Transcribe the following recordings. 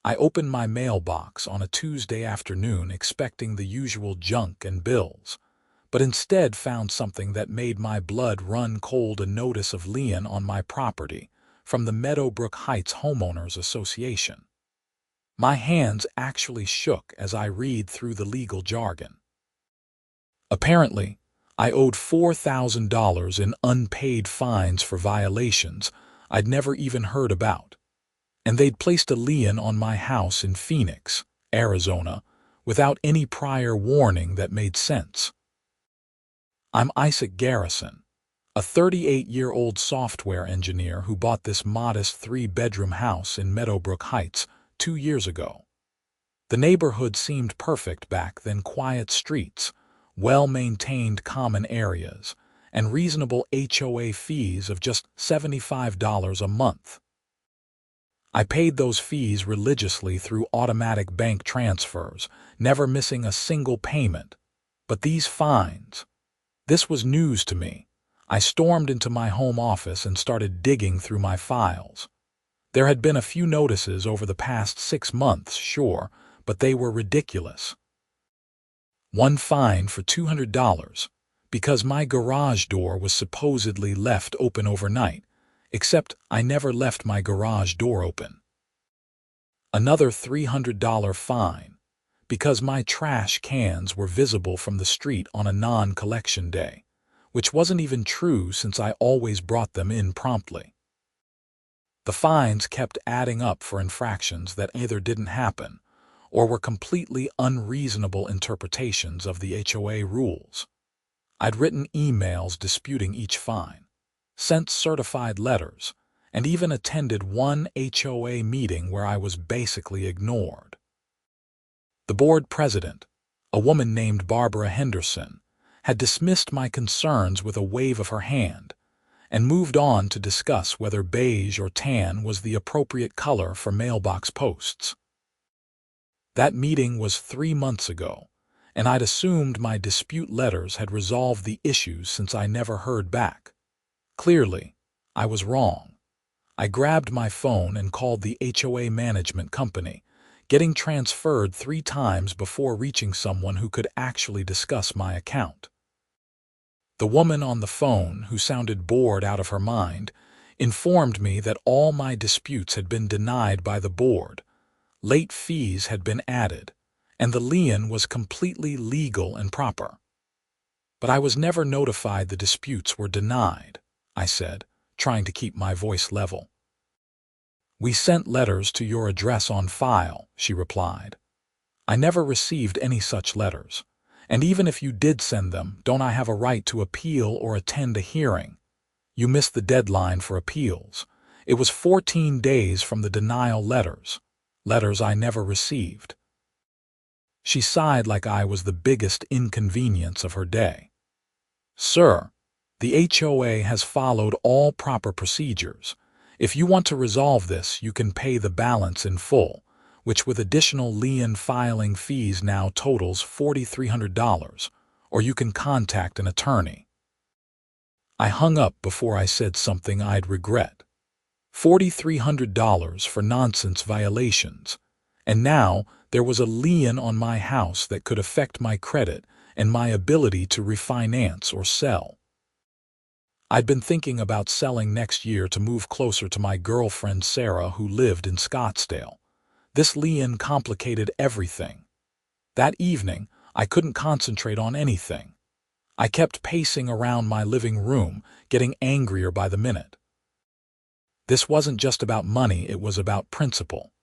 I opened my mailbox on a Tuesday afternoon expecting the usual junk and bills, but instead found something that made my blood run cold: a notice of lien on my property from the Meadowbrook Heights Homeowners Association. My hands actually shook as I read through the legal jargon. Apparently, I owed $4,000 in unpaid fines for violations I'd never even heard about, and they'd placed a lien on my house in Phoenix, Arizona, without any prior warning that made sense. I'm Isaac Garrison, a 38-year-old software engineer who bought this modest 3-bedroom house in Meadowbrook Heights 2 years ago. The neighborhood seemed perfect back then: quiet streets, well-maintained common areas, and reasonable HOA fees of just $75 a month. I paid those fees religiously through automatic bank transfers, never missing a single payment. But these fines, this was news to me. I stormed into my home office and started digging through my files. There had been a few notices over the past 6 months, sure, but they were ridiculous. One fine for $200 because my garage door was supposedly left open overnight, except I never left my garage door open. Another $300 fine because my trash cans were visible from the street on a non-collection day, which wasn't even true since I always brought them in promptly. The fines kept adding up for infractions that either didn't happen or were completely unreasonable interpretations of the HOA rules. I'd written emails disputing each fine, sent certified letters, and even attended one HOA meeting where I was basically ignored. The board president, a woman named Barbara Henderson, had dismissed my concerns with a wave of her hand and moved on to discuss whether beige or tan was the appropriate color for mailbox posts. That meeting was 3 months ago, and I'd assumed my dispute letters had resolved the issues since I never heard back. Clearly, I was wrong. I grabbed my phone and called the HOA management company, getting transferred 3 times before reaching someone who could actually discuss my account. The woman on the phone, who sounded bored out of her mind, informed me that all my disputes had been denied by the board. Late fees had been added, and the lien was completely legal and proper. But I was never notified the disputes were denied, I said, trying to keep my voice level. We sent letters to your address on file, she replied. I never received any such letters, and even if you did send them, don't I have a right to appeal or attend a hearing? You missed the deadline for appeals. It was 14 days from the denial letters I never received. She sighed like I was the biggest inconvenience of her day. Sir, the HOA has followed all proper procedures. If you want to resolve this, you can pay the balance in full, which with additional lien filing fees now totals $4,300, or you can contact an attorney. I hung up before I said something I'd regret. $4,300 for nonsense violations, and now there was a lien on my house that could affect my credit and my ability to refinance or sell. I'd been thinking about selling next year to move closer to my girlfriend Sarah, who lived in Scottsdale. This lien complicated everything. That evening, I couldn't concentrate on anything. I kept pacing around my living room, getting angrier by the minute. This wasn't just about money, it was about principle.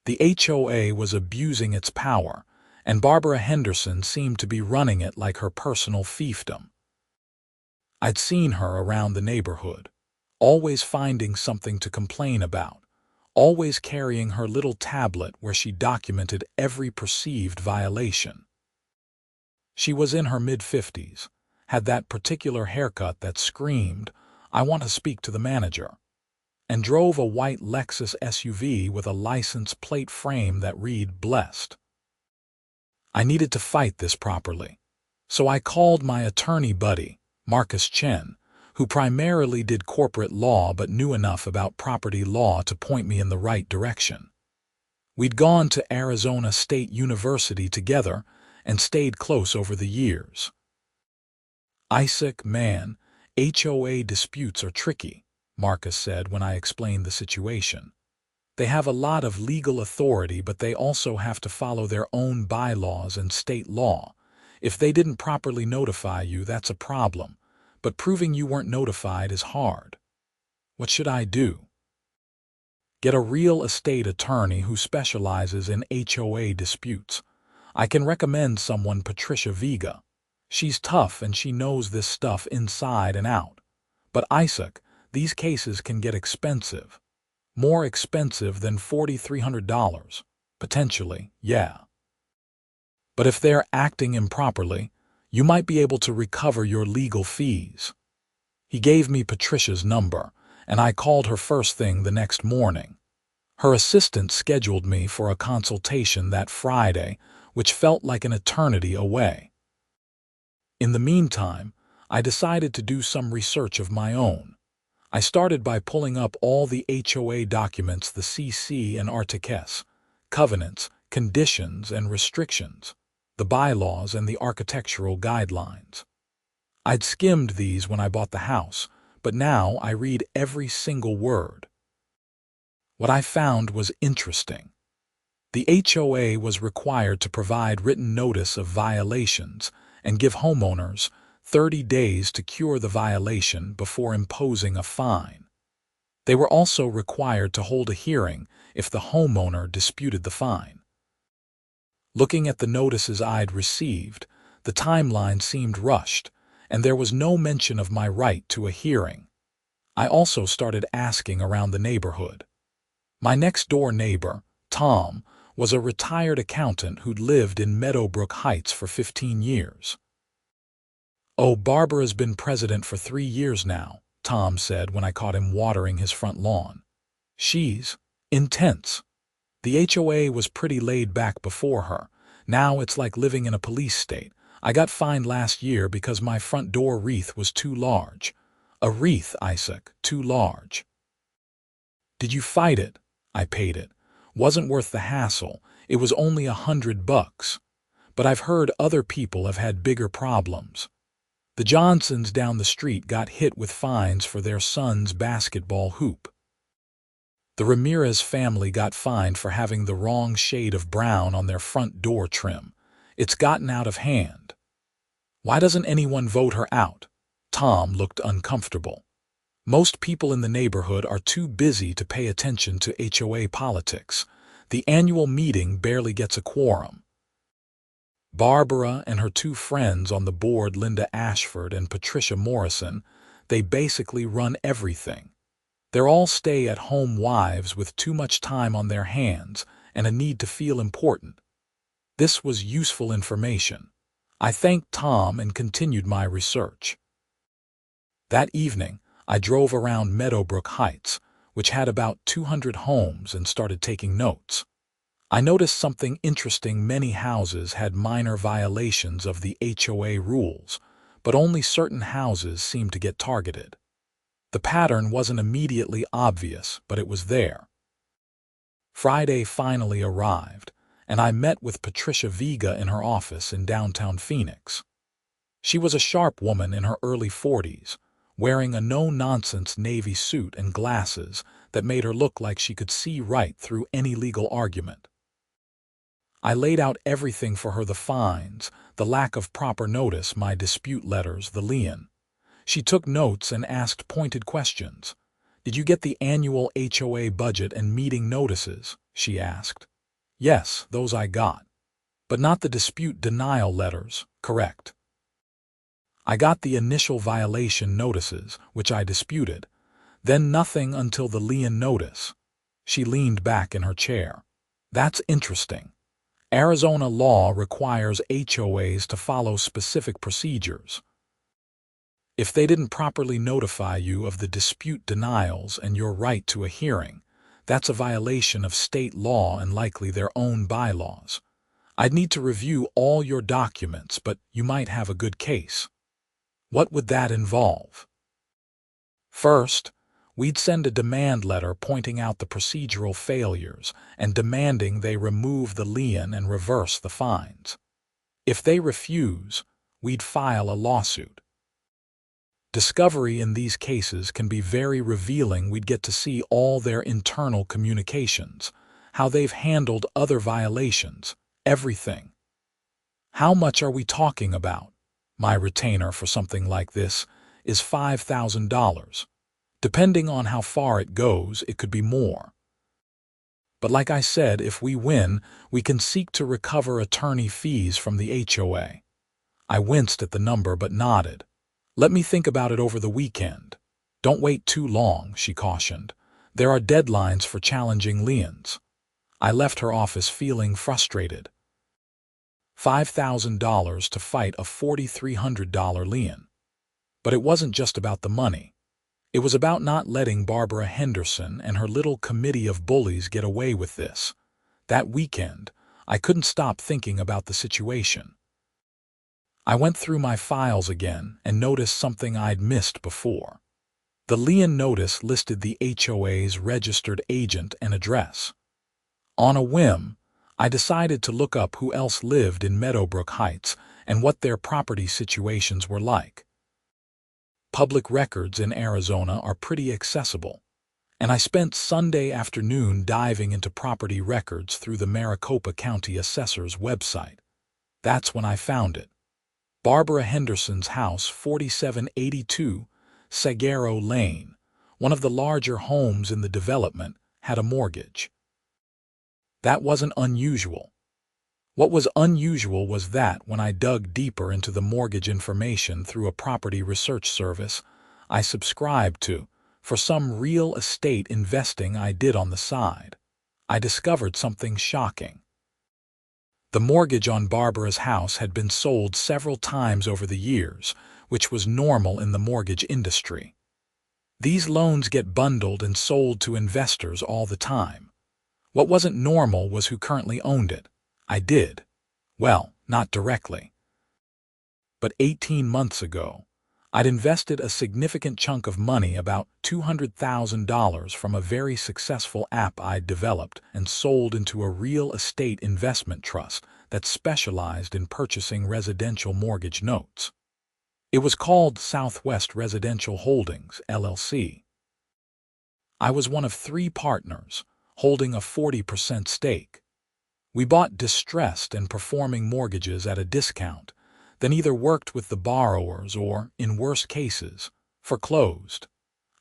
The HOA was abusing its power, and Barbara Henderson seemed to be running it like her personal fiefdom. I'd seen her around the neighborhood, always finding something to complain about, always carrying her little tablet where she documented every perceived violation. She was in her mid-50s, had that particular haircut that screamed, "I want to speak to the manager," and drove a white Lexus SUV with a license plate frame that read "Blessed." I needed to fight this properly, so I called my attorney buddy, Marcus Chen, who primarily did corporate law but knew enough about property law to point me in the right direction. We'd gone to Arizona State University together and stayed close over the years. "Isaac, man, HOA disputes are tricky," Marcus said when I explained the situation. "They have a lot of legal authority, but they also have to follow their own bylaws and state law. If they didn't properly notify you, that's a problem, but proving you weren't notified is hard. What should I do?" "Get a real estate attorney who specializes in HOA disputes. I can recommend someone, Patricia Vega. She's tough and she knows this stuff inside and out. But Isaac, these cases can get expensive. More expensive than $4,300. Potentially, yeah. But if they're acting improperly, you might be able to recover your legal fees." He gave me Patricia's number, and I called her first thing the next morning. Her assistant scheduled me for a consultation that Friday, which felt like an eternity away. In the meantime, I decided to do some research of my own. I started by pulling up all the HOA documents, the CC and Artiques, covenants, conditions and restrictions, the bylaws and the architectural guidelines. I'd skimmed these when I bought the house, but now I read every single word. What I found was interesting. The HOA was required to provide written notice of violations and give homeowners 30 days to cure the violation before imposing a fine. They were also required to hold a hearing if the homeowner disputed the fine. Looking at the notices I'd received, the timeline seemed rushed, and there was no mention of my right to a hearing. I also started asking around the neighborhood. My next-door neighbor, Tom, was a retired accountant who'd lived in Meadowbrook Heights for 15 years. "Oh, Barbara's been president for 3 years now," Tom said when I caught him watering his front lawn. "She's intense. The HOA was pretty laid back before her. Now it's like living in a police state. I got fined last year because my front door wreath was too large. A wreath, Isaac, too large." "Did you fight it?" "I paid it. Wasn't worth the hassle. It was only $100. But I've heard other people have had bigger problems. The Johnsons down the street got hit with fines for their son's basketball hoop. The Ramirez family got fined for having the wrong shade of brown on their front door trim. It's gotten out of hand." "Why doesn't anyone vote her out?" Tom looked uncomfortable. "Most people in the neighborhood are too busy to pay attention to HOA politics. The annual meeting barely gets a quorum. Barbara and her 2 friends on the board, Linda Ashford and Patricia Morrison, they basically run everything. They're all stay-at-home wives with too much time on their hands and a need to feel important." This was useful information. I thanked Tom and continued my research. That evening, I drove around Meadowbrook Heights, which had about 200 homes, and started taking notes. I noticed something interesting. Many houses had minor violations of the HOA rules, but only certain houses seemed to get targeted. The pattern wasn't immediately obvious, but it was there. Friday finally arrived, and I met with Patricia Vega in her office in downtown Phoenix. She was a sharp woman in her early 40s, wearing a no-nonsense navy suit and glasses that made her look like she could see right through any legal argument. I laid out everything for her: the fines, the lack of proper notice, my dispute letters, the lien. She took notes and asked pointed questions. "Did you get the annual HOA budget and meeting notices?" she asked. "Yes, those I got. But not the dispute denial letters, correct?" "I got the initial violation notices, which I disputed. Then nothing until the lien notice." She leaned back in her chair. "That's interesting. Arizona law requires HOAs to follow specific procedures. If they didn't properly notify you of the dispute denials and your right to a hearing, that's a violation of state law and likely their own bylaws. I'd need to review all your documents, but you might have a good case." "What would that involve?" "First, We'd send a demand letter pointing out the procedural failures and demanding they remove the lien and reverse the fines. If they refuse, we'd file a lawsuit. Discovery in these cases can be very revealing. We'd get to see all their internal communications, how they've handled other violations, everything. How much are we talking about? My retainer for something like this is $5,000. Depending on how far it goes, it could be more. But like I said, if we win, we can seek to recover attorney fees from the HOA. I winced at the number but nodded. Let me think about it over the weekend. Don't wait too long, she cautioned. There are deadlines for challenging liens. I left her office feeling frustrated. $5,000 to fight a $4,300 lien. But it wasn't just about the money. It was about not letting Barbara Henderson and her little committee of bullies get away with this. That weekend, I couldn't stop thinking about the situation. I went through my files again and noticed something I'd missed before. The lien notice listed the HOA's registered agent and address. On a whim, I decided to look up who else lived in Meadowbrook Heights and what their property situations were like. Public records in Arizona are pretty accessible, and I spent Sunday afternoon diving into property records through the Maricopa County Assessor's website. That's when I found it. Barbara Henderson's house, 4782 Sagaro Lane, one of the larger homes in the development, had a mortgage. That wasn't unusual. What was unusual was that when I dug deeper into the mortgage information through a property research service I subscribed to for some real estate investing I did on the side, I discovered something shocking. The mortgage on Barbara's house had been sold several times over the years, which was normal in the mortgage industry. These loans get bundled and sold to investors all the time. What wasn't normal was who currently owned it. I did. Well, not directly. But 18 months ago, I'd invested a significant chunk of money, about $200,000, from a very successful app I'd developed and sold into a real estate investment trust that specialized in purchasing residential mortgage notes. It was called Southwest Residential Holdings, LLC. I was one of 3 partners, holding a 40% stake. We bought distressed and performing mortgages at a discount, then either worked with the borrowers or, in worst cases, foreclosed.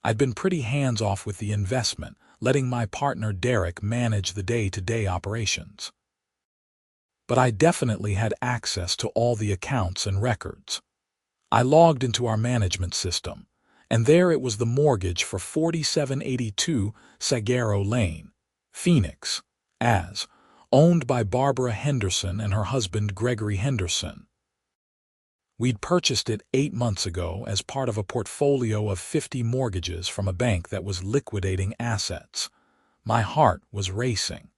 I'd been pretty hands-off with the investment, letting my partner Derek manage the day-to-day operations. But I definitely had access to all the accounts and records. I logged into our management system, and there it was, the mortgage for 4782 Sagaro Lane, Phoenix, as owned by Barbara Henderson and her husband Gregory Henderson. We'd purchased it 8 months ago as part of a portfolio of 50 mortgages from a bank that was liquidating assets. My heart was racing.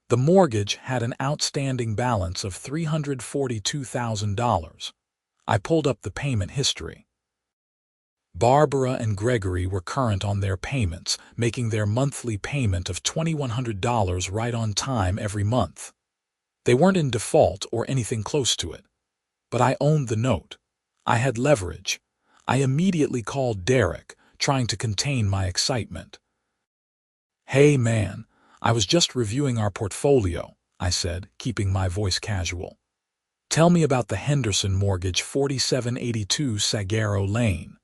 The mortgage had an outstanding balance of $342,000. I pulled up the payment history. Barbara and Gregory were current on their payments, making their monthly payment of $2,100 right on time every month. They weren't in default or anything close to it. But I owned the note. I had leverage. I immediately called Derek, trying to contain my excitement. "Hey man, I was just reviewing our portfolio," I said, keeping my voice casual. "Tell me about the Henderson mortgage, 4782 Sagaro Lane."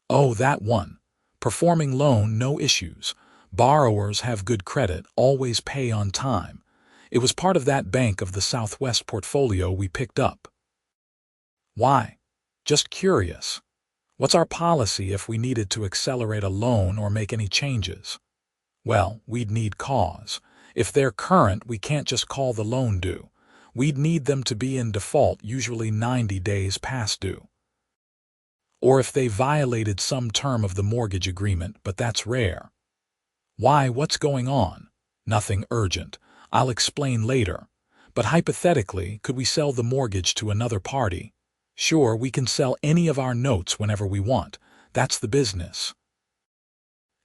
"Oh, that one. Performing loan, no issues. Borrowers have good credit, always pay on time. It was part of that Bank of the Southwest portfolio we picked up." "Why?" "Just curious. What's our policy if we needed to accelerate a loan or make any changes?" "Well, we'd need cause. If they're current, we can't just call the loan due. We'd need them to be in default, usually 90 days past due. Or if they violated some term of the mortgage agreement, but that's rare." "Why, what's going on?" "Nothing urgent. I'll explain later. But hypothetically, could we sell the mortgage to another party?" "Sure, we can sell any of our notes whenever we want. That's the business."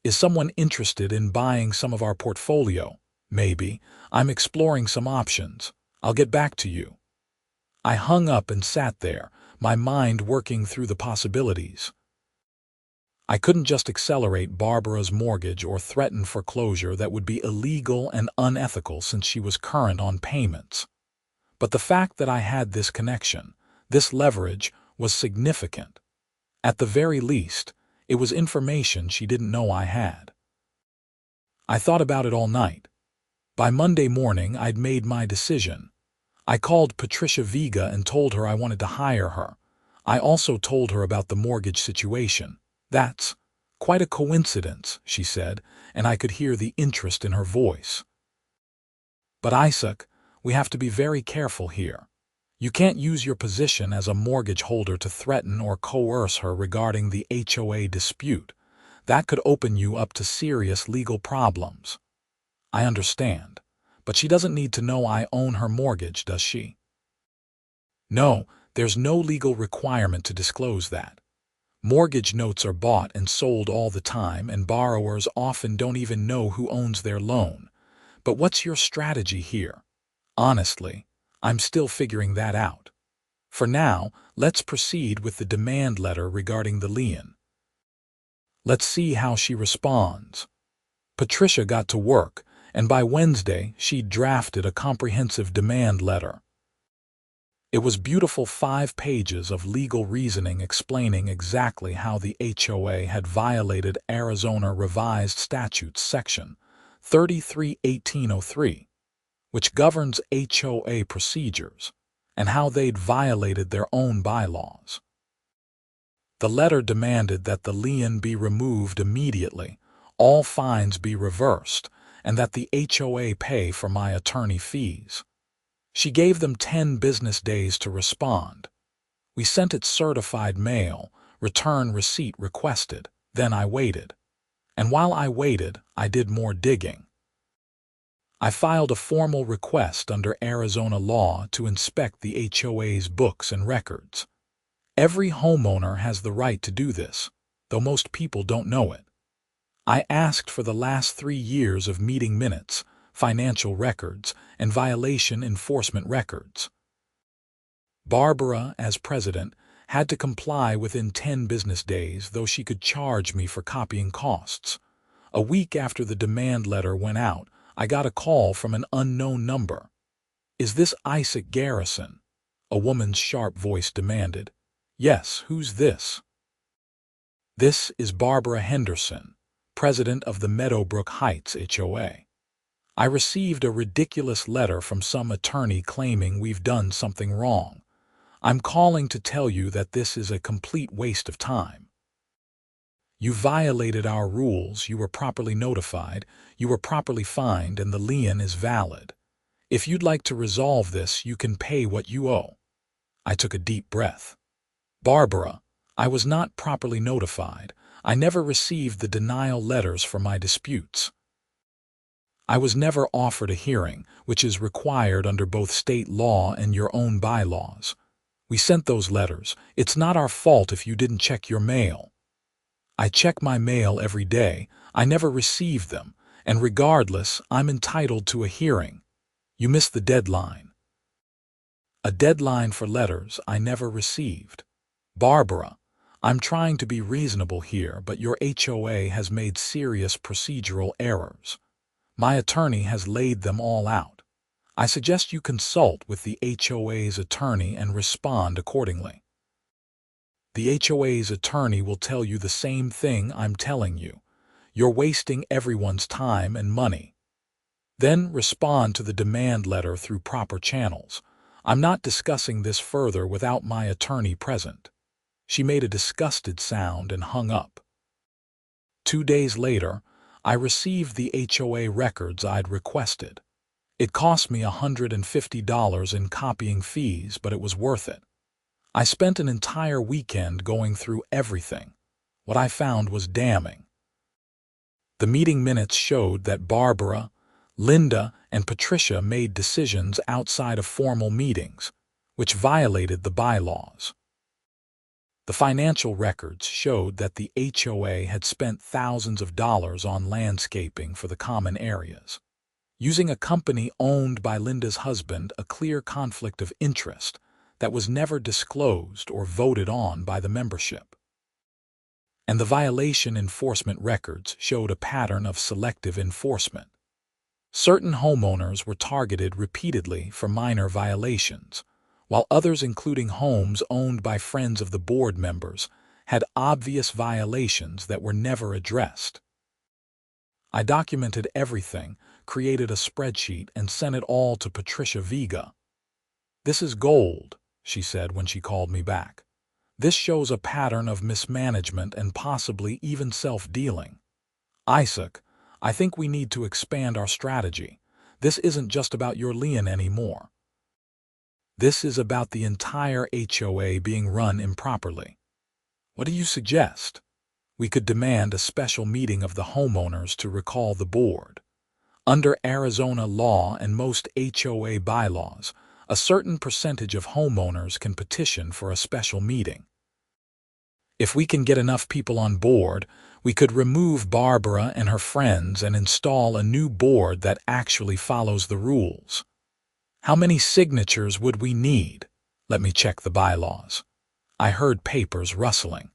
Is someone interested in buying some of our portfolio? Maybe. I'm exploring some options. I'll get back to you. I hung up and sat there, my mind working through the possibilities. I couldn't just accelerate Barbara's mortgage or threaten foreclosure. That would be illegal and unethical since she was current on payments. But the fact that I had this connection, this leverage, was significant. At the very least, it was information she didn't know I had. I thought about it all night. By Monday morning, I'd made my decision. I called Patricia Vega and told her I wanted to hire her. I also told her about the mortgage situation. That's quite a coincidence, she said, and I could hear the interest in her voice. But Isaac, we have to be very careful here. You can't use your position as a mortgage holder to threaten or coerce her regarding the HOA dispute. That could open you up to serious legal problems. I understand, but she doesn't need to know I own her mortgage, does she? No, there's no legal requirement to disclose that. Mortgage notes are bought and sold all the time, and borrowers often don't even know who owns their loan. But what's your strategy here? Honestly, I'm still figuring that out. For now, let's proceed with the demand letter regarding the lien. Let's see how she responds. Patricia got to work, and by Wednesday, she'd drafted a comprehensive demand letter. It was beautiful 5 pages of legal reasoning explaining exactly how the HOA had violated Arizona Revised Statutes Section 33-1803, which governs HOA procedures, and how they'd violated their own bylaws. The letter demanded that the lien be removed immediately, all fines be reversed, and that the HOA pay for my attorney fees. She gave them 10 business days to respond. We sent it certified mail, return receipt requested. Then I waited. And while I waited, I did more digging. I filed a formal request under Arizona law to inspect the HOA's books and records. Every homeowner has the right to do this, though most people don't know it. I asked for the last 3 years of meeting minutes, financial records, and violation enforcement records. Barbara, as president, had to comply within 10 business days, though she could charge me for copying costs. A week after the demand letter went out, I got a call from an unknown number. "Is this Isaac Garrison?" a woman's sharp voice demanded. "Yes, who's this?" "This is Barbara Henderson, president of the Meadowbrook Heights HOA. I received a ridiculous letter from some attorney claiming we've done something wrong. I'm calling to tell you that this is a complete waste of time. You violated our rules, you were properly notified, you were properly fined, and the lien is valid. If you'd like to resolve this, you can pay what you owe." I took a deep breath. "Barbara, I was not properly notified. I never received the denial letters for my disputes. I was never offered a hearing, which is required under both state law and your own bylaws. We sent those letters. It's not our fault if you didn't check your mail." "I check my mail every day. I never received them, and regardless, I'm entitled to a hearing. You missed the deadline." "A deadline for letters I never received. Barbara, I'm trying to be reasonable here, but your HOA has made serious procedural errors. My attorney has laid them all out. I suggest you consult with the HOA's attorney and respond accordingly. The HOA's attorney will tell you the same thing I'm telling you. You're wasting everyone's time and money. Then respond to the demand letter through proper channels. I'm not discussing this further without my attorney present." She made a disgusted sound and hung up. 2 days later, I received the HOA records I'd requested. It cost me $150 in copying fees, but it was worth it. I spent an entire weekend going through everything. What I found was damning. The meeting minutes showed that Barbara, Linda, and Patricia made decisions outside of formal meetings, which violated the bylaws. The financial records showed that the HOA had spent thousands of dollars on landscaping for the common areas. Using a company owned by Linda's husband, a clear conflict of interest that was never disclosed or voted on by the membership. And the violation enforcement records showed a pattern of selective enforcement. Certain homeowners were targeted repeatedly for minor violations, while others, including homes owned by friends of the board members, had obvious violations that were never addressed. I documented everything, created a spreadsheet, and sent it all to Patricia Vega. "This is gold," she said when she called me back. "This shows a pattern of mismanagement and possibly even self-dealing. Isaac, I think we need to expand our strategy. This isn't just about your Lien anymore. This is about the entire HOA being run improperly. What do you suggest?" We could demand a special meeting of the homeowners to recall the board. Under Arizona law and most HOA bylaws, a certain percentage of homeowners can petition for a special meeting. If we can get enough people on board, we could remove Barbara and her friends and install a new board that actually follows the rules. How many signatures would we need? Let me check the bylaws. I heard papers rustling.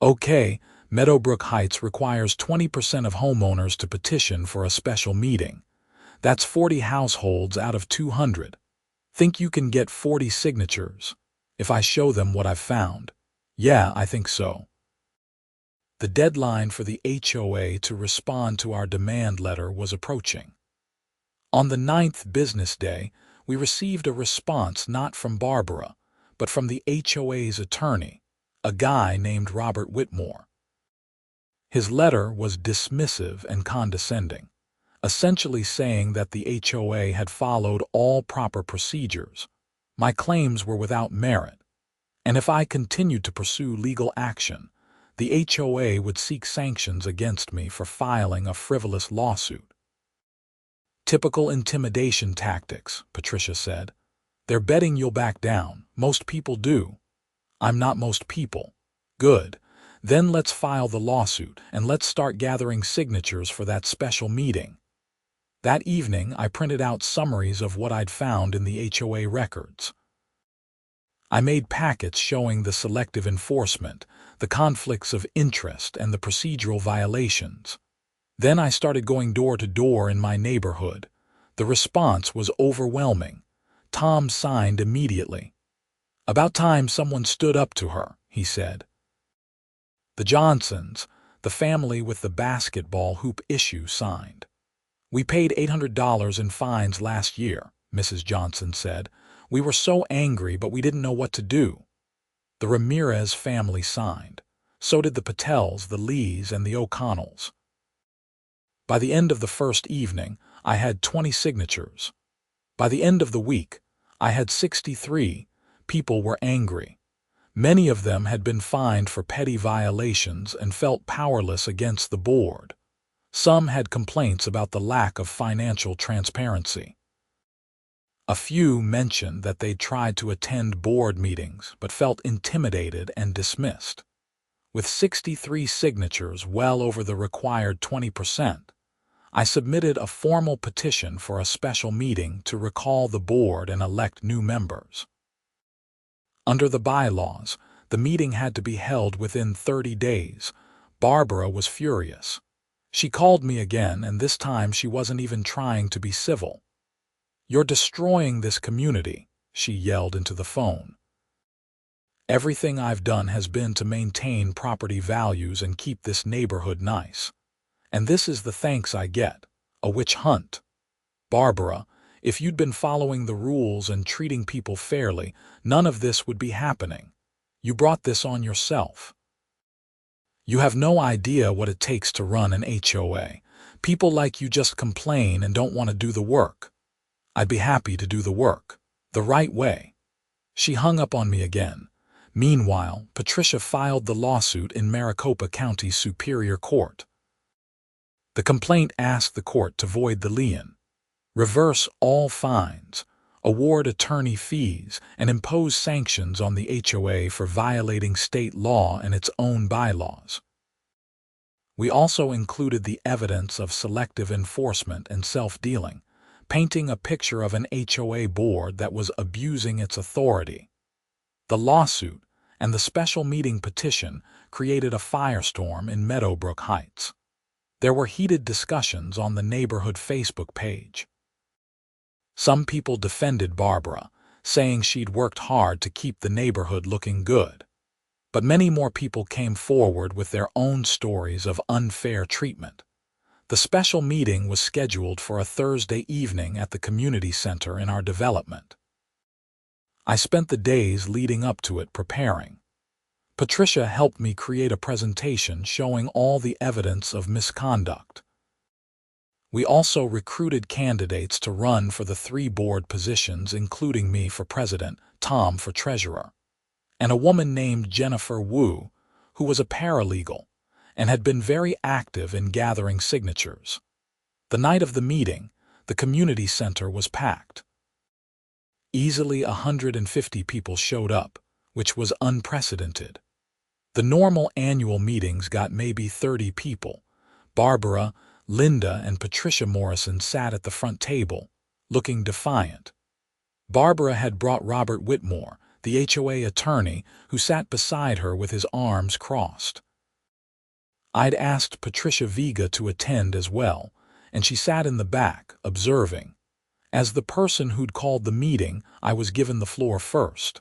Okay, Meadowbrook Heights requires 20% of homeowners to petition for a special meeting. That's 40 households out of 200. Think you can get 40 signatures? If I show them what I've found? Yeah, I think so. The deadline for the HOA to respond to our demand letter was approaching. On the 9th business day, we received a response not from Barbara, but from the HOA's attorney, a guy named Robert Whitmore. His letter was dismissive and condescending, essentially saying that the HOA had followed all proper procedures. My claims were without merit, and if I continued to pursue legal action, the HOA would seek sanctions against me for filing a frivolous lawsuit. "Typical intimidation tactics," Patricia said. "They're betting you'll back down. Most people do." "I'm not most people." "Good. Then let's file the lawsuit, and let's start gathering signatures for that special meeting." That evening, I printed out summaries of what I'd found in the HOA records. I made packets showing the selective enforcement, the conflicts of interest, and the procedural violations. Then I started going door to door in my neighborhood. The response was overwhelming. Tom signed immediately. "About time someone stood up to her," he said. The Johnsons, the family with the basketball hoop issue, signed. "We paid $800 in fines last year," Mrs. Johnson said. "We were so angry, but we didn't know what to do." The Ramirez family signed. So did the Patels, the Lees, and the O'Connells. By the end of the first evening, I had 20 signatures. By the end of the week, I had 63. People were angry. Many of them had been fined for petty violations and felt powerless against the board. Some had complaints about the lack of financial transparency. A few mentioned that they'd tried to attend board meetings but felt intimidated and dismissed. With 63 signatures, well over the required 20%, I submitted a formal petition for a special meeting to recall the board and elect new members. Under the bylaws, the meeting had to be held within 30 days. Barbara was furious. She called me again, and this time she wasn't even trying to be civil. "You're destroying this community," she yelled into the phone. "Everything I've done has been to maintain property values and keep this neighborhood nice. And this is the thanks I get, a witch hunt. Barbara, if you'd been following the rules and treating people fairly, none of this would be happening. You brought this on yourself. You have no idea what it takes to run an HOA. People like you just complain and don't want to do the work. I'd be happy to do the work, the right way." She hung up on me again. Meanwhile, Patricia filed the lawsuit in Maricopa County Superior Court. The complaint asked the court to void the lien, reverse all fines, award attorney fees, and impose sanctions on the HOA for violating state law and its own bylaws. We also included the evidence of selective enforcement and self-dealing, painting a picture of an HOA board that was abusing its authority. The lawsuit and the special meeting petition created a firestorm in Meadowbrook Heights. There were heated discussions on the neighborhood Facebook page. Some people defended Barbara, saying she'd worked hard to keep the neighborhood looking good. But many more people came forward with their own stories of unfair treatment. The special meeting was scheduled for a Thursday evening at the community center in our development. I spent the days leading up to it preparing. Patricia helped me create a presentation showing all the evidence of misconduct. We also recruited candidates to run for the 3 board positions, including me for president, Tom for treasurer, and a woman named Jennifer Wu, who was a paralegal and had been very active in gathering signatures. The night of the meeting, the community center was packed. Easily 150 people showed up, which was unprecedented. The normal annual meetings got maybe 30 people. Barbara, Linda, and Patricia Morrison sat at the front table, looking defiant. Barbara had brought Robert Whitmore, the HOA attorney, who sat beside her with his arms crossed. I'd asked Patricia Vega to attend as well, and she sat in the back, observing. As the person who'd called the meeting, I was given the floor first.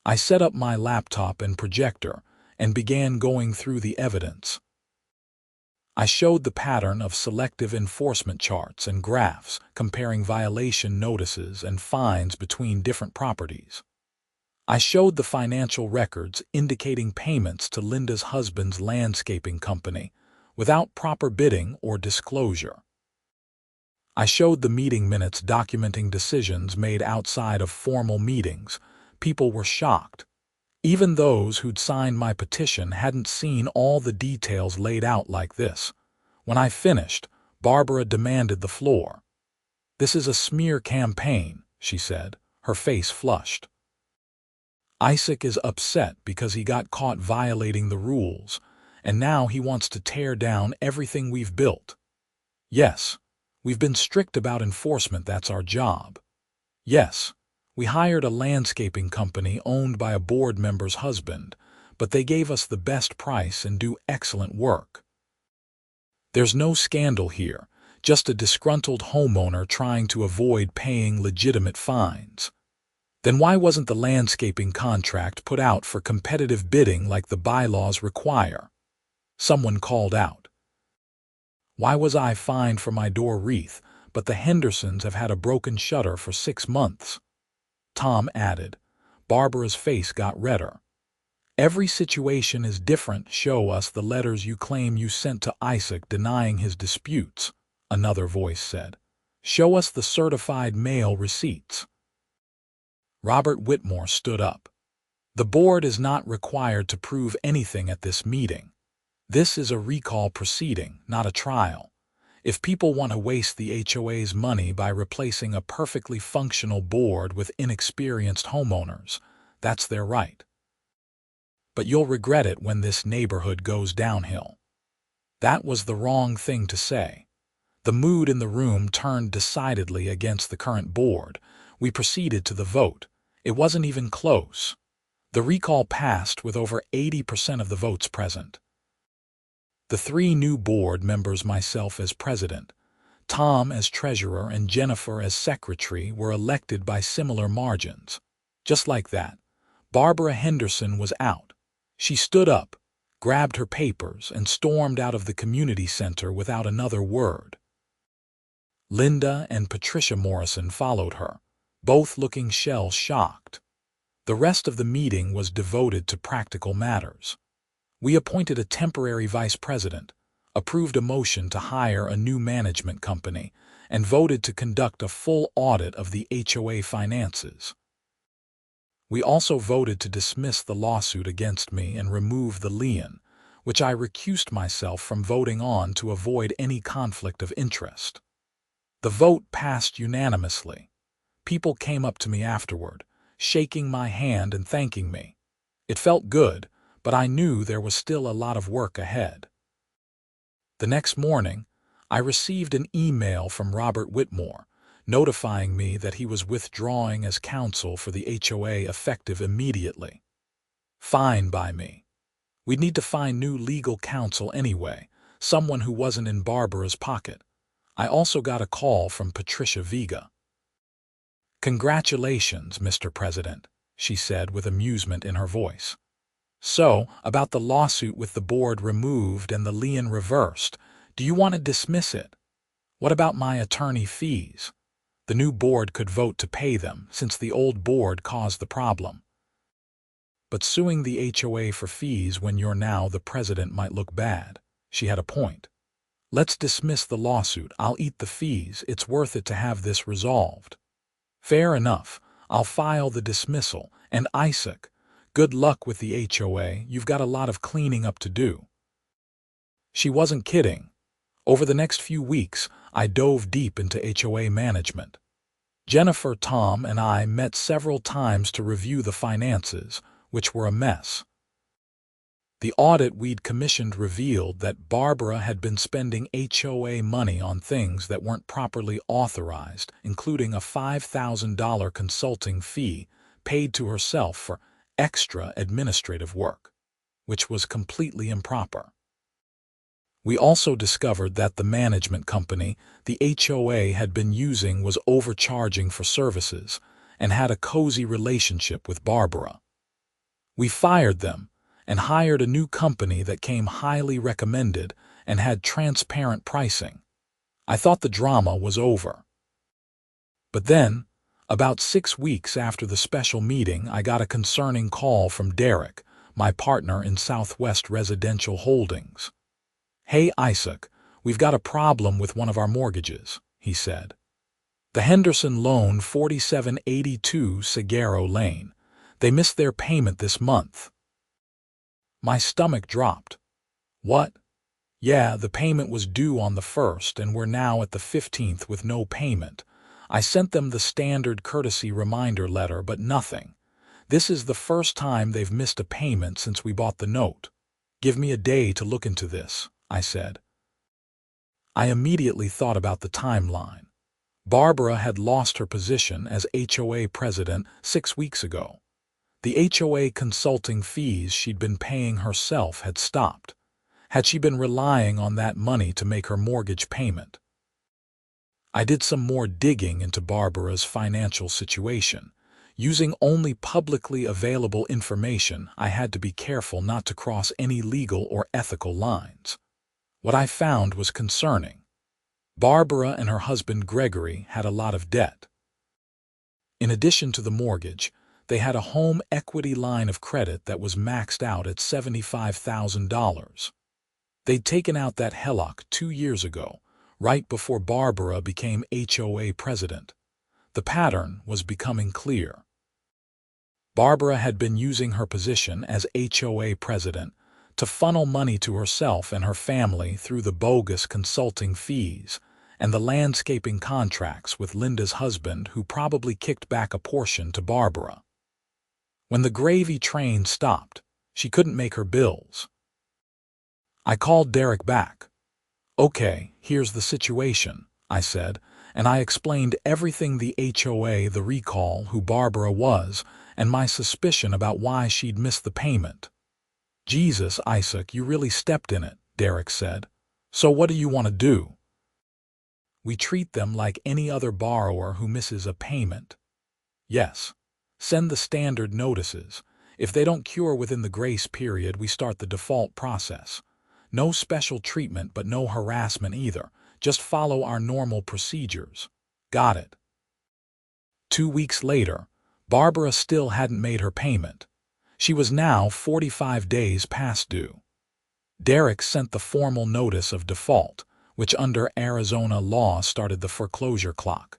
I set up my laptop and projector and began going through the evidence. I showed the pattern of selective enforcement charts and graphs comparing violation notices and fines between different properties. I showed the financial records indicating payments to Linda's husband's landscaping company without proper bidding or disclosure. I showed the meeting minutes documenting decisions made outside of formal meetings. People were shocked. Even those who'd signed my petition hadn't seen all the details laid out like this. When I finished, Barbara demanded the floor. "This is a smear campaign," she said, her face flushed. "Isaac is upset because he got caught violating the rules, and now he wants to tear down everything we've built. Yes, we've been strict about enforcement, that's our job. Yes, we hired a landscaping company owned by a board member's husband, but they gave us the best price and do excellent work. There's no scandal here, just a disgruntled homeowner trying to avoid paying legitimate fines. Then why wasn't the landscaping contract put out for competitive bidding like the bylaws require?" Someone called out. "Why was I fined for my door wreath, but the Hendersons have had a broken shutter for 6 months?" Tom added. Barbara's face got redder. "Every situation is different. Show us the letters you claim you sent to Isaac denying his disputes," another voice said. "Show us the certified mail receipts." Robert Whitmore stood up. "The board is not required to prove anything at this meeting. This is a recall proceeding, not a trial. If people want to waste the HOA's money by replacing a perfectly functional board with inexperienced homeowners, that's their right. But you'll regret it when this neighborhood goes downhill." That was the wrong thing to say. The mood in the room turned decidedly against the current board. We proceeded to the vote. It wasn't even close. The recall passed with over 80% of the votes present. The 3 new board members, myself as president, Tom as treasurer, and Jennifer as secretary, were elected by similar margins. Just like that, Barbara Henderson was out. She stood up, grabbed her papers, and stormed out of the community center without another word. Linda and Patricia Morrison followed her, both looking shell-shocked. The rest of the meeting was devoted to practical matters. We appointed a temporary vice president, approved a motion to hire a new management company, and voted to conduct a full audit of the HOA finances. We also voted to dismiss the lawsuit against me and remove the lien, which I recused myself from voting on to avoid any conflict of interest. The vote passed unanimously. People came up to me afterward, shaking my hand and thanking me. It felt good, but I knew there was still a lot of work ahead. The next morning, I received an email from Robert Whitmore, notifying me that he was withdrawing as counsel for the HOA effective immediately. Fine by me. We'd need to find new legal counsel anyway, someone who wasn't in Barbara's pocket. I also got a call from Patricia Vega. "Congratulations, Mr. President," she said with amusement in her voice. "So, about the lawsuit with the board removed and the lien reversed, do you want to dismiss it? What about my attorney fees? The new board could vote to pay them, since the old board caused the problem. But suing the HOA for fees when you're now the president might look bad." She had a point. "Let's dismiss the lawsuit. I'll eat the fees. It's worth it to have this resolved." "Fair enough. I'll file the dismissal. And Isaac, good luck with the HOA. You've got a lot of cleaning up to do." She wasn't kidding. Over the next few weeks, I dove deep into HOA management. Jennifer, Tom, and I met several times to review the finances, which were a mess. The audit we'd commissioned revealed that Barbara had been spending HOA money on things that weren't properly authorized, including a $5,000 consulting fee paid to herself for extra administrative work, which was completely improper. We also discovered that the management company the HOA had been using was overcharging for services and had a cozy relationship with Barbara. We fired them and hired a new company that came highly recommended and had transparent pricing. I thought the drama was over. But then, about 6 weeks after the special meeting, I got a concerning call from Derek, my partner in Southwest Residential Holdings. "Hey, Isaac, we've got a problem with one of our mortgages," he said. "The Henderson loan, 4782 Sagaro Lane. They missed their payment this month." My stomach dropped. "What?" "Yeah, the payment was due on the 1st and we're now at the 15th with no payment. I sent them the standard courtesy reminder letter, but nothing. This is the first time they've missed a payment since we bought the note. Give me a day to look into this," I said. I immediately thought about the timeline. Barbara had lost her position as HOA president 6 weeks ago. The HOA consulting fees she'd been paying herself had stopped. Had she been relying on that money to make her mortgage payment? I did some more digging into Barbara's financial situation. Using only publicly available information, I had to be careful not to cross any legal or ethical lines. What I found was concerning. Barbara and her husband Gregory had a lot of debt. In addition to the mortgage, they had a home equity line of credit that was maxed out at $75,000. They'd taken out that HELOC 2 years ago, right before Barbara became HOA president. The pattern was becoming clear. Barbara had been using her position as HOA president to funnel money to herself and her family through the bogus consulting fees and the landscaping contracts with Linda's husband, who probably kicked back a portion to Barbara. When the gravy train stopped, she couldn't make her bills. I called Derek back. "Okay, here's the situation," I said, and I explained everything: the HOA, the recall, who Barbara was, and my suspicion about why she'd missed the payment. "Jesus, Isaac, you really stepped in it," Derek said. "So what do you want to do?" "We treat them like any other borrower who misses a payment." "Yes. Send the standard notices. If they don't cure within the grace period, we start the default process. No special treatment, but no harassment either. Just follow our normal procedures." "Got it." 2 weeks later, Barbara still hadn't made her payment. She was now 45 days past due. Derek sent the formal notice of default, which under Arizona law started the foreclosure clock.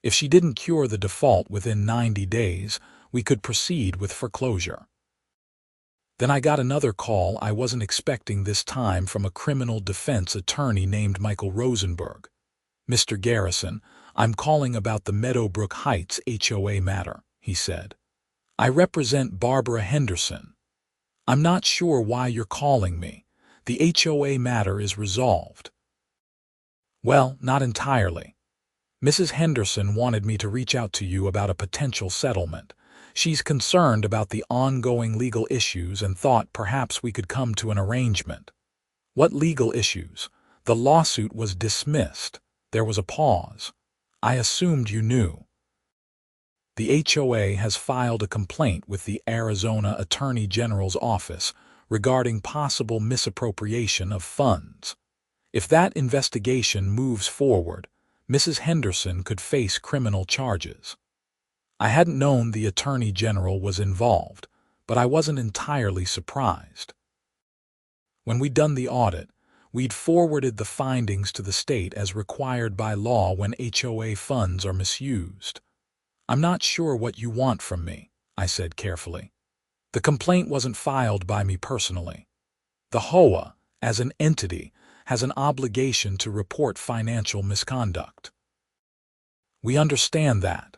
If she didn't cure the default within 90 days, we could proceed with foreclosure. Then I got another call I wasn't expecting, this time from a criminal defense attorney named Michael Rosenberg. "Mr. Garrison, I'm calling about the Meadowbrook Heights HOA matter, he said. I represent Barbara Henderson. I'm not sure why you're calling me. The HOA matter is resolved. Well, not entirely. Mrs. Henderson wanted me to reach out to you about a potential settlement. She's concerned about the ongoing legal issues and thought perhaps we could come to an arrangement. What legal issues? The lawsuit was dismissed. There was a pause. I assumed you knew. The HOA has filed a complaint with the Arizona Attorney General's office regarding possible misappropriation of funds. If that investigation moves forward, Mrs. Henderson could face criminal charges. I hadn't known the Attorney General was involved, but I wasn't entirely surprised. When we'd done the audit, we'd forwarded the findings to the state as required by law when HOA funds are misused. I'm not sure what you want from me, I said carefully. The complaint wasn't filed by me personally. The HOA, as an entity, has an obligation to report financial misconduct. We understand that.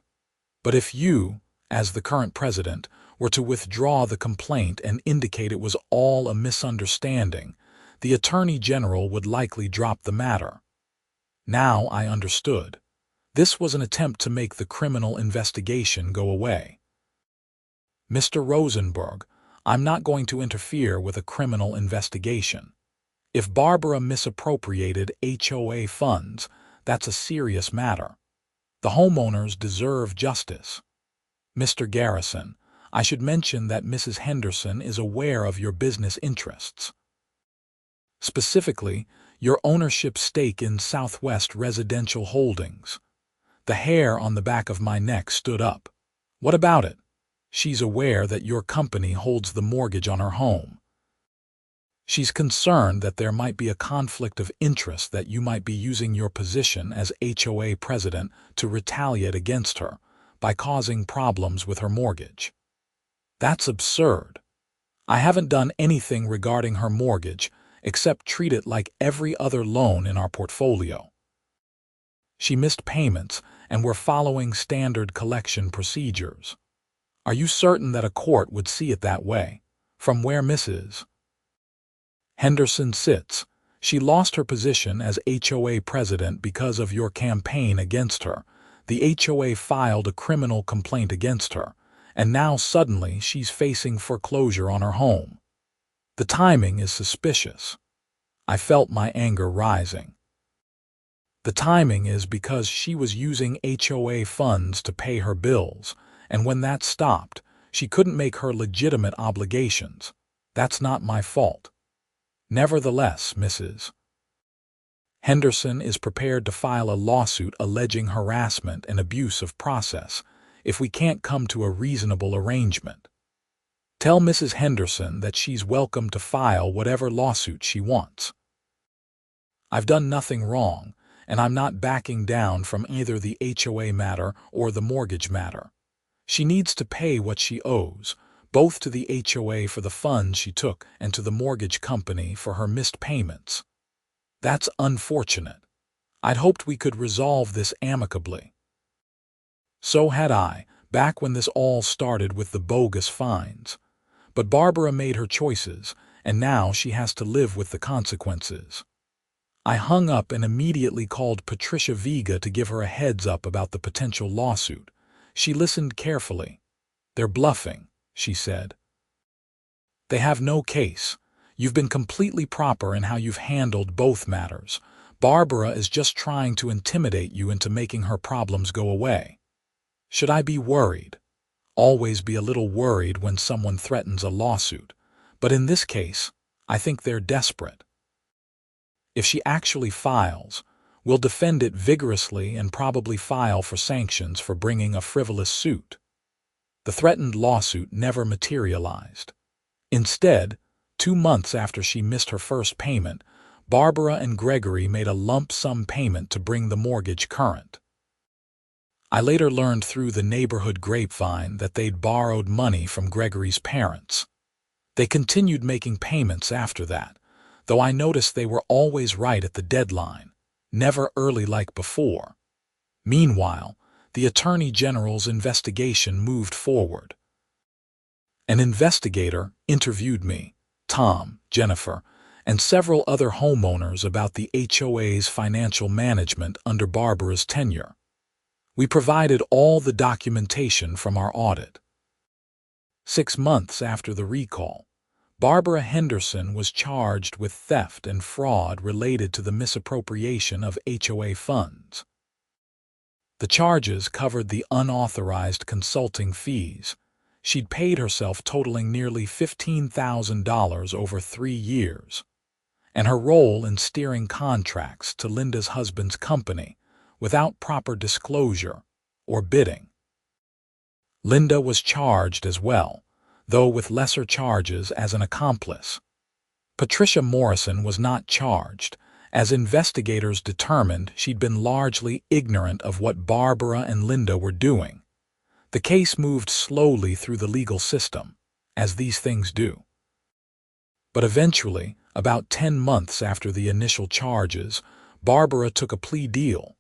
But if you, as the current president, were to withdraw the complaint and indicate it was all a misunderstanding, the Attorney General would likely drop the matter. Now I understood. This was an attempt to make the criminal investigation go away. Mr. Rosenberg, I'm not going to interfere with a criminal investigation. If Barbara misappropriated HOA funds, that's a serious matter. The homeowners deserve justice. Mr. Garrison, I should mention that Mrs. Henderson is aware of your business interests. Specifically, your ownership stake in Southwest Residential Holdings. The hair on the back of my neck stood up. What about it? She's aware that your company holds the mortgage on her home. She's concerned that there might be a conflict of interest, that you might be using your position as HOA president to retaliate against her by causing problems with her mortgage. That's absurd. I haven't done anything regarding her mortgage except treat it like every other loan in our portfolio. She missed payments, and we're following standard collection procedures. Are you certain that a court would see it that way? From where Mrs. Henderson sits, she lost her position as HOA president because of your campaign against her. The HOA filed a criminal complaint against her, and now suddenly she's facing foreclosure on her home. The timing is suspicious. I felt my anger rising. The timing is because she was using HOA funds to pay her bills, and when that stopped, she couldn't make her legitimate obligations. That's not my fault. Nevertheless, Mrs. Henderson is prepared to file a lawsuit alleging harassment and abuse of process if we can't come to a reasonable arrangement. Tell Mrs. Henderson that she's welcome to file whatever lawsuit she wants. I've done nothing wrong, and I'm not backing down from either the HOA matter or the mortgage matter. She needs to pay what she owes, both to the HOA for the funds she took and to the mortgage company for her missed payments. That's unfortunate. I'd hoped we could resolve this amicably. So had I, back when this all started with the bogus fines. But Barbara made her choices, and now she has to live with the consequences. I hung up and immediately called Patricia Vega to give her a heads up about the potential lawsuit. She listened carefully. They're bluffing, she said. They have no case. You've been completely proper in how you've handled both matters. Barbara is just trying to intimidate you into making her problems go away. Should I be worried? Always be a little worried when someone threatens a lawsuit. But in this case, I think they're desperate. If she actually files, we'll defend it vigorously and probably file for sanctions for bringing a frivolous suit. The threatened lawsuit never materialized. Instead, 2 months after she missed her first payment, Barbara and Gregory made a lump sum payment to bring the mortgage current. I later learned through the neighborhood grapevine that they'd borrowed money from Gregory's parents. They continued making payments after that, though I noticed they were always right at the deadline, never early like before. Meanwhile, the Attorney General's investigation moved forward. An investigator interviewed me, Tom, Jennifer, and several other homeowners about the HOA's financial management under Barbara's tenure. We provided all the documentation from our audit. 6 months after the recall, Barbara Henderson was charged with theft and fraud related to the misappropriation of HOA funds. The charges covered the unauthorized consulting fees she'd paid herself totaling nearly $15,000 over 3 years, and her role in steering contracts to Linda's husband's company without proper disclosure or bidding. Linda was charged as well, though with lesser charges as an accomplice. Patricia Morrison was not charged, as investigators determined she'd been largely ignorant of what Barbara and Linda were doing. The case moved slowly through the legal system, as these things do. But eventually, about 10 months after the initial charges, Barbara took a plea deal.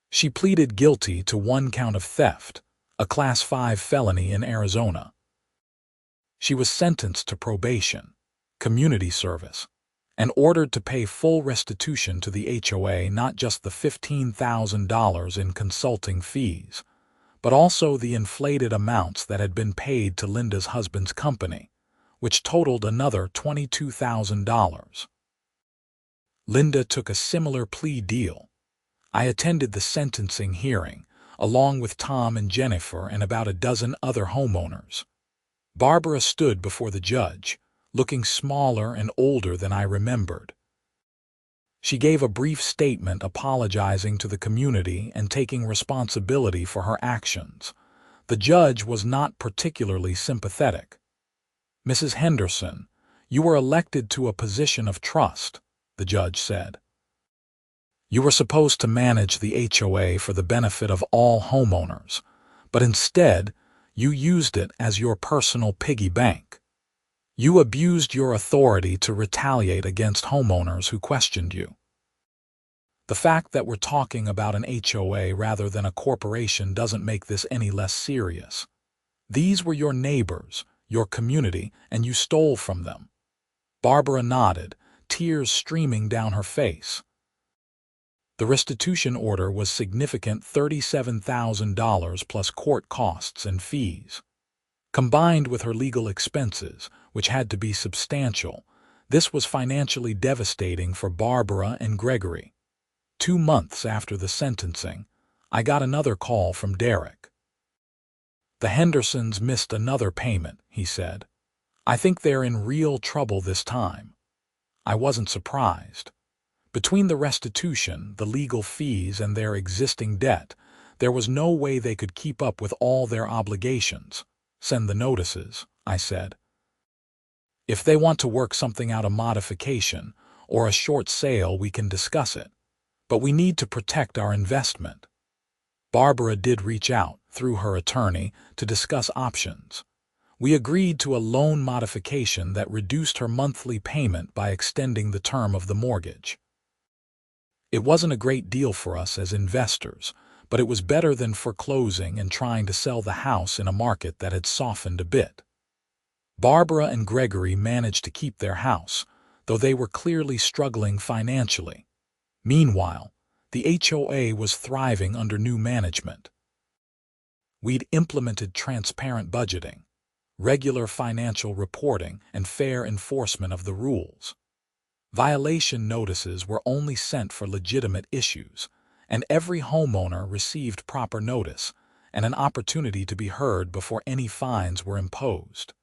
She pleaded guilty to 1 count of theft, a Class 5 felony in Arizona. She was sentenced to probation, community service, and ordered to pay full restitution to the HOA, not just the $15,000 in consulting fees, but also the inflated amounts that had been paid to Linda's husband's company, which totaled another $22,000. Linda took a similar plea deal. I attended the sentencing hearing, along with Tom and Jennifer and about a dozen other homeowners. Barbara stood before the judge, looking smaller and older than I remembered. She gave a brief statement apologizing to the community and taking responsibility for her actions. The judge was not particularly sympathetic. "Mrs. Henderson, you were elected to a position of trust," the judge said. "You were supposed to manage the HOA for the benefit of all homeowners, but instead, you used it as your personal piggy bank. You abused your authority to retaliate against homeowners who questioned you. The fact that we're talking about an HOA rather than a corporation doesn't make this any less serious. These were your neighbors, your community, and you stole from them." Barbara nodded, tears streaming down her face. The restitution order was significant, $37,000 plus court costs and fees. Combined with her legal expenses, which had to be substantial, this was financially devastating for Barbara and Gregory. 2 months after the sentencing, I got another call from Derek. "The Hendersons missed another payment," he said. "I think they're in real trouble this time." I wasn't surprised. Between the restitution, the legal fees, and their existing debt, there was no way they could keep up with all their obligations. "Send the notices," I said. "If they want to work something out, a modification or a short sale, we can discuss it. But we need to protect our investment." Barbara did reach out, through her attorney, to discuss options. We agreed to a loan modification that reduced her monthly payment by extending the term of the mortgage. It wasn't a great deal for us as investors, but it was better than foreclosing and trying to sell the house in a market that had softened a bit. Barbara and Gregory managed to keep their house, though they were clearly struggling financially. Meanwhile, the HOA was thriving under new management. We'd implemented transparent budgeting, regular financial reporting, and fair enforcement of the rules. Violation notices were only sent for legitimate issues, and every homeowner received proper notice and an opportunity to be heard before any fines were imposed.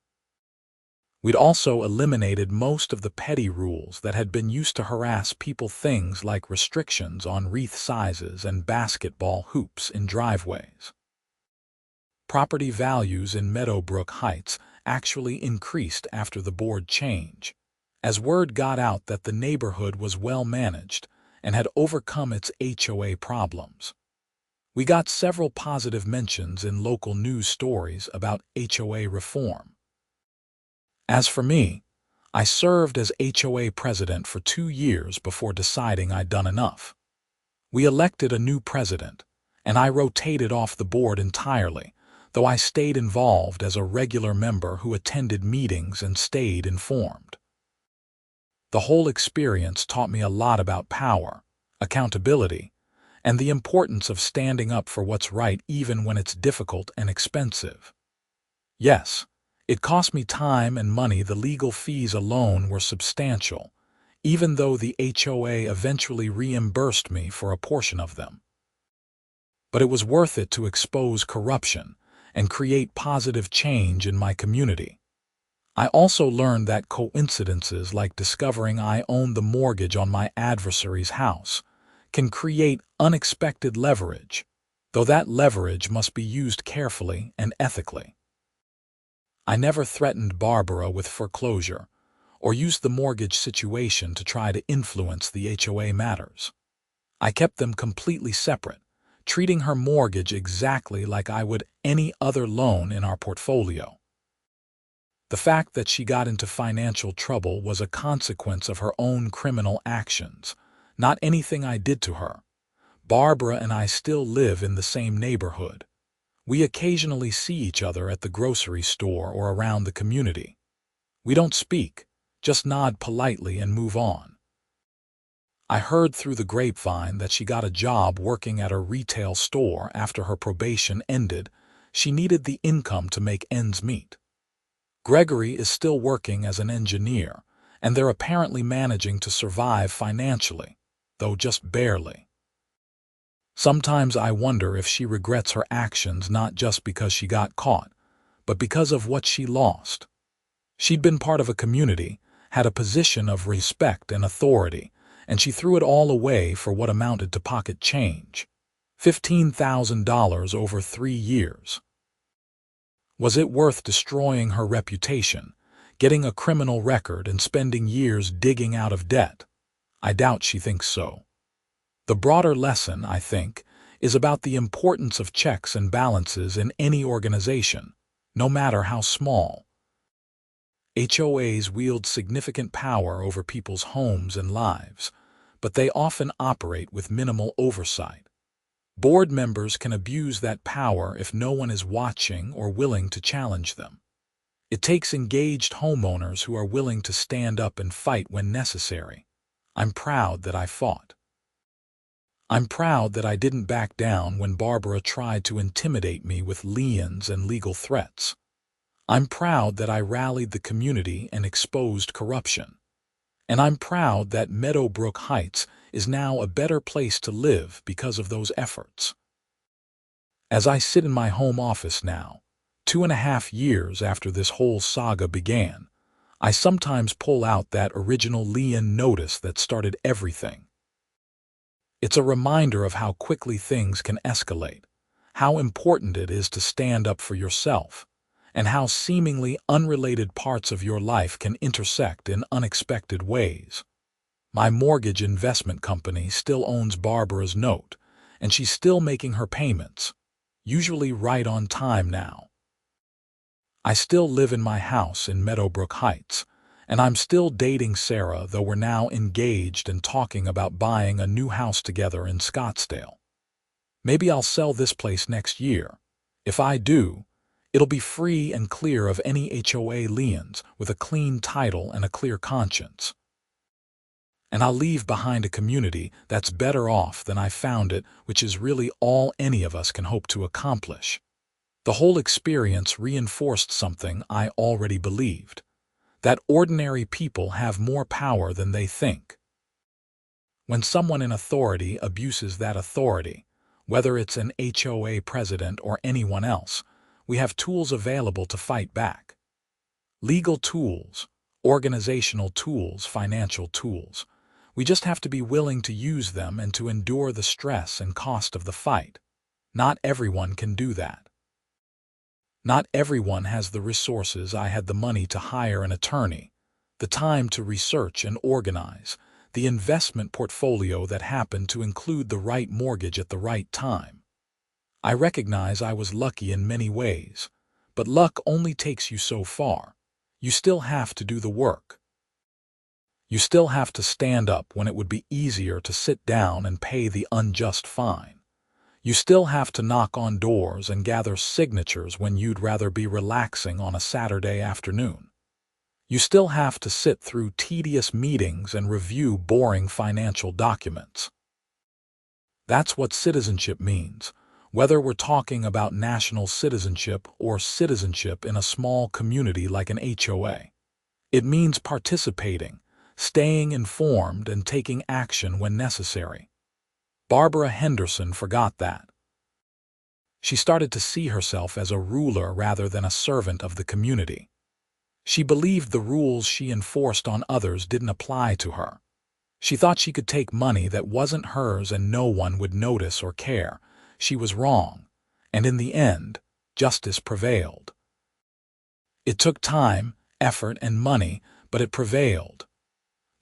We'd also eliminated most of the petty rules that had been used to harass people, things like restrictions on wreath sizes and basketball hoops in driveways. Property values in Meadowbrook Heights actually increased after the board change, as word got out that the neighborhood was well managed and had overcome its HOA problems. We got several positive mentions in local news stories about HOA reform. As for me, I served as HOA president for 2 years before deciding I'd done enough. We elected a new president, and I rotated off the board entirely, though I stayed involved as a regular member who attended meetings and stayed informed. The whole experience taught me a lot about power, accountability, and the importance of standing up for what's right even when it's difficult and expensive. Yes, it cost me time and money. The legal fees alone were substantial, even though the HOA eventually reimbursed me for a portion of them. But it was worth it to expose corruption and create positive change in my community. I also learned that coincidences like discovering I owned the mortgage on my adversary's house can create unexpected leverage, though that leverage must be used carefully and ethically. I never threatened Barbara with foreclosure or used the mortgage situation to try to influence the HOA matters. I kept them completely separate, treating her mortgage exactly like I would any other loan in our portfolio. The fact that she got into financial trouble was a consequence of her own criminal actions, not anything I did to her. Barbara and I still live in the same neighborhood. We occasionally see each other at the grocery store or around the community. We don't speak, just nod politely and move on. I heard through the grapevine that she got a job working at a retail store after her probation ended. She needed the income to make ends meet. Gregory is still working as an engineer, and they're apparently managing to survive financially, though just barely. Sometimes I wonder if she regrets her actions not just because she got caught, but because of what she lost. She'd been part of a community, had a position of respect and authority, and she threw it all away for what amounted to pocket change. $15,000 over 3 years. Was it worth destroying her reputation, getting a criminal record, and spending years digging out of debt? I doubt she thinks so. The broader lesson, I think, is about the importance of checks and balances in any organization, no matter how small. HOAs wield significant power over people's homes and lives, but they often operate with minimal oversight. Board members can abuse that power if no one is watching or willing to challenge them. It takes engaged homeowners who are willing to stand up and fight when necessary. I'm proud that I fought. I'm proud that I didn't back down when Barbara tried to intimidate me with liens and legal threats. I'm proud that I rallied the community and exposed corruption. And I'm proud that Meadowbrook Heights is now a better place to live because of those efforts. As I sit in my home office now, 2.5 years after this whole saga began, I sometimes pull out that original Lien notice that started everything. It's a reminder of how quickly things can escalate, how important it is to stand up for yourself, and how seemingly unrelated parts of your life can intersect in unexpected ways. My mortgage investment company still owns Barbara's note, and she's still making her payments, usually right on time now. I still live in my house in Meadowbrook Heights, and I'm still dating Sarah, though we're now engaged and talking about buying a new house together in Scottsdale. Maybe I'll sell this place next year. If I do, it'll be free and clear of any HOA liens, with a clean title and a clear conscience. And I'll leave behind a community that's better off than I found it, which is really all any of us can hope to accomplish. The whole experience reinforced something I already believed, that ordinary people have more power than they think. When someone in authority abuses that authority, whether it's an HOA president or anyone else, we have tools available to fight back. Legal tools, organizational tools, financial tools. We just have to be willing to use them and to endure the stress and cost of the fight. Not everyone can do that. Not everyone has the resources. I had the money to hire an attorney, the time to research and organize, the investment portfolio that happened to include the right mortgage at the right time. I recognize I was lucky in many ways, but luck only takes you so far. You still have to do the work. You still have to stand up when it would be easier to sit down and pay the unjust fine. You still have to knock on doors and gather signatures when you'd rather be relaxing on a Saturday afternoon. You still have to sit through tedious meetings and review boring financial documents. That's what citizenship means, whether we're talking about national citizenship or citizenship in a small community like an HOA. It means participating, staying informed, and taking action when necessary. Barbara Henderson forgot that. She started to see herself as a ruler rather than a servant of the community. She believed the rules she enforced on others didn't apply to her. She thought she could take money that wasn't hers and no one would notice or care. She was wrong, and in the end, justice prevailed. It took time, effort, and money, but it prevailed.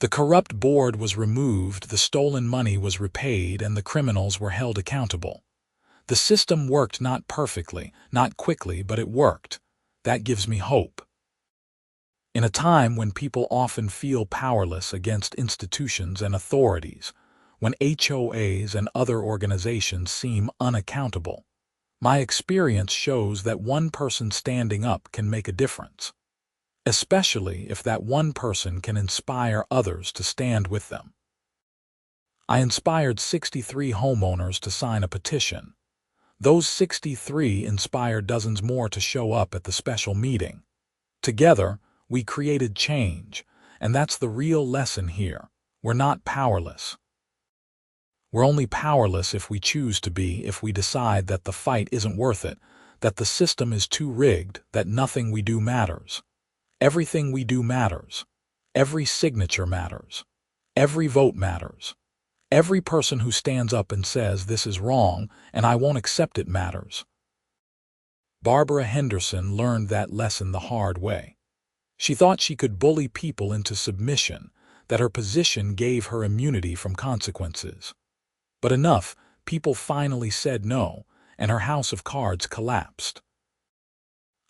The corrupt board was removed, the stolen money was repaid, and the criminals were held accountable. The system worked not perfectly, not quickly, but it worked. That gives me hope. In a time when people often feel powerless against institutions and authorities, when HOAs and other organizations seem unaccountable, my experience shows that one person standing up can make a difference, especially if that one person can inspire others to stand with them. I inspired 63 homeowners to sign a petition. Those 63 inspired dozens more to show up at the special meeting. Together, we created change, and that's the real lesson here. We're not powerless. We're only powerless if we choose to be, if we decide that the fight isn't worth it, that the system is too rigged, that nothing we do matters. Everything we do matters. Every signature matters. Every vote matters. Every person who stands up and says this is wrong and I won't accept it matters. Barbara Henderson learned that lesson the hard way. She thought she could bully people into submission, that her position gave her immunity from consequences. But enough, people finally said no, and her house of cards collapsed.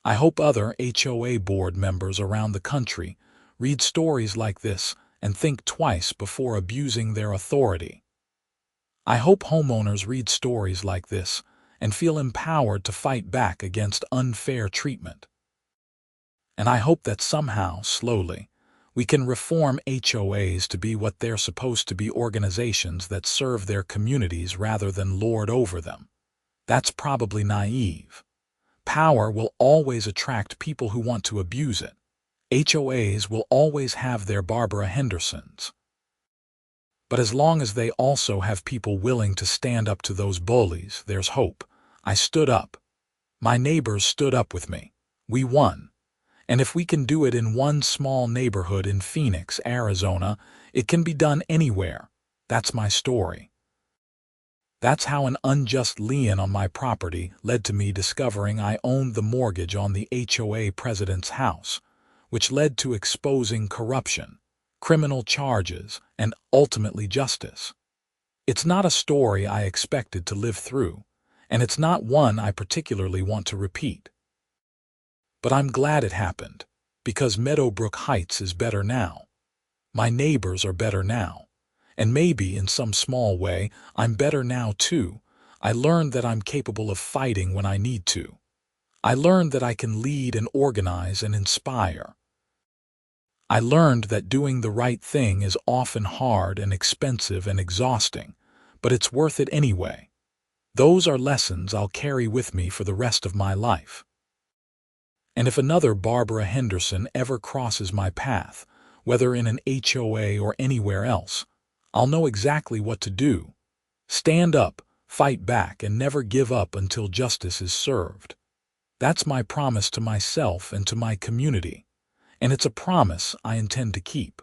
I hope other HOA board members around the country read stories like this and think twice before abusing their authority. I hope homeowners read stories like this and feel empowered to fight back against unfair treatment. And I hope that somehow, slowly, we can reform HOAs to be what they're supposed to be, organizations that serve their communities rather than lord over them. That's probably naive. Power will always attract people who want to abuse it. HOAs will always have their Barbara Hendersons. But as long as they also have people willing to stand up to those bullies, there's hope. I stood up. My neighbors stood up with me. We won. And if we can do it in one small neighborhood in Phoenix, Arizona, it can be done anywhere. That's my story. That's how an unjust lien on my property led to me discovering I owned the mortgage on the HOA president's house, which led to exposing corruption, criminal charges, and ultimately justice. It's not a story I expected to live through, and it's not one I particularly want to repeat. But I'm glad it happened, because Meadowbrook Heights is better now. My neighbors are better now. And maybe, in some small way, I'm better now too. I learned that I'm capable of fighting when I need to. I learned that I can lead and organize and inspire. I learned that doing the right thing is often hard and expensive and exhausting, but it's worth it anyway. Those are lessons I'll carry with me for the rest of my life. And if another Barbara Henderson ever crosses my path, whether in an HOA or anywhere else, I'll know exactly what to do. Stand up, fight back, and never give up until justice is served. That's my promise to myself and to my community, and it's a promise I intend to keep.